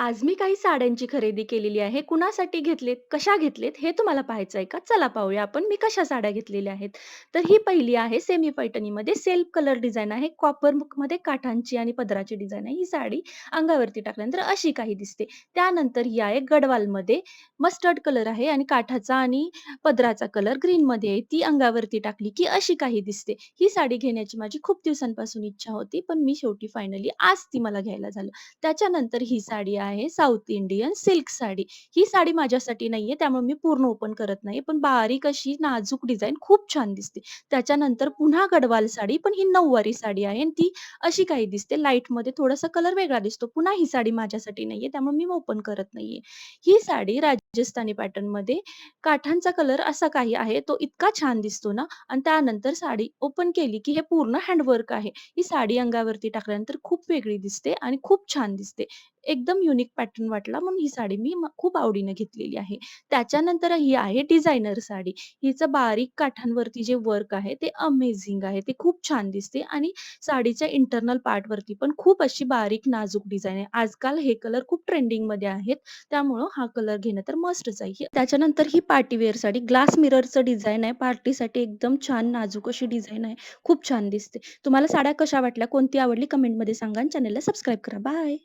आज मी काही साड्यांची खरेदी केलेली आहे. कुणासाठी घेतलेत, कशा घेतलेत हे तुम्हाला पाहायचं आहे का? चला पाहूया आपण मी कशा साड्या घेतलेल्या आहेत. तर ही पहिली आहे सेमी पैठणीमध्ये सेल्फ कलर डिझाइन आहे. कॉपरमध्ये काठांची आणि पदराची डिझाइन आहे. ही साडी अंगावरती टाकल्यानंतर अशी काही दिसते. त्यानंतर ही आहे गडवालमध्ये मस्टर्ड कलर आहे आणि काठाचा आणि पदराचा कलर ग्रीनमध्ये आहे. ती अंगावरती टाकली की अशी काही दिसते. ही साडी घेण्याची माझी खूप दिवसांपासून इच्छा होती, पण मी शेवटी फायनली आज ती मला घ्यायला झालं. त्याच्यानंतर ही साडी आहे साउथ इंडियन सिल्क साडी. ही साडी माझ्यासाठी नाहीये, त्यामुळे मी पूर्ण ओपन करत नाही. पण बारीक अशी नाजूक डिझाइन खूप छान दिसते. त्याच्यानंतर पुन्हा गडवाल साडी, पण ही नऊवारी साडी आहे आणि ती अशी काही दिसते. लाईटमध्ये थोडासा कलर वेगळा दिसतो. पुन्हा ही साडी माझ्यासाठी नाहीये, त्यामुळे मी ओपन करत नाहीये. ही साडी राजस्थानी पॅटर्नमध्ये काठांचा कलर असा काही आहे, तो इतका छान दिसतो ना आणि त्यानंतर साडी ओपन केली, की हे पूर्ण हँडवर्क आहे. ही साडी अंगावरती टाकल्यानंतर खूप वेगळी दिसते आणि खूप छान दिसते. एकदम युनिक पॅटर्न वाटला म्हणून ही साडी मी खूप आवडीने घेतलेली आहे. त्याच्यानंतर ही आहे डिझायनर साडी. हिचं बारीक काठांवरती जे वर्क आहे ते अमेझिंग आहे. ते खूप छान दिसते आणि साडीच्या इंटरनल पार्टवरती पण खूप अशी बारीक नाजूक डिझाइन आहे. आजकाल हे कलर खूप ट्रेंडिंगमध्ये आहेत. त्यामुळं हा कलर घेणं तर मस्टच आहे. त्याच्यानंतर ही पार्टी वेअर साडी ग्लास मिररचं डिझाइन आहे. पार्टीसाठी एकदम छान नाजूक अशी डिझाइन आहे. खूप छान दिसते. तुम्हाला साड्या कशा वाटल्या? कोणती आवडली? कमेंटमध्ये सांगा आणि चॅनेलला सबस्क्राईब करा. बाय.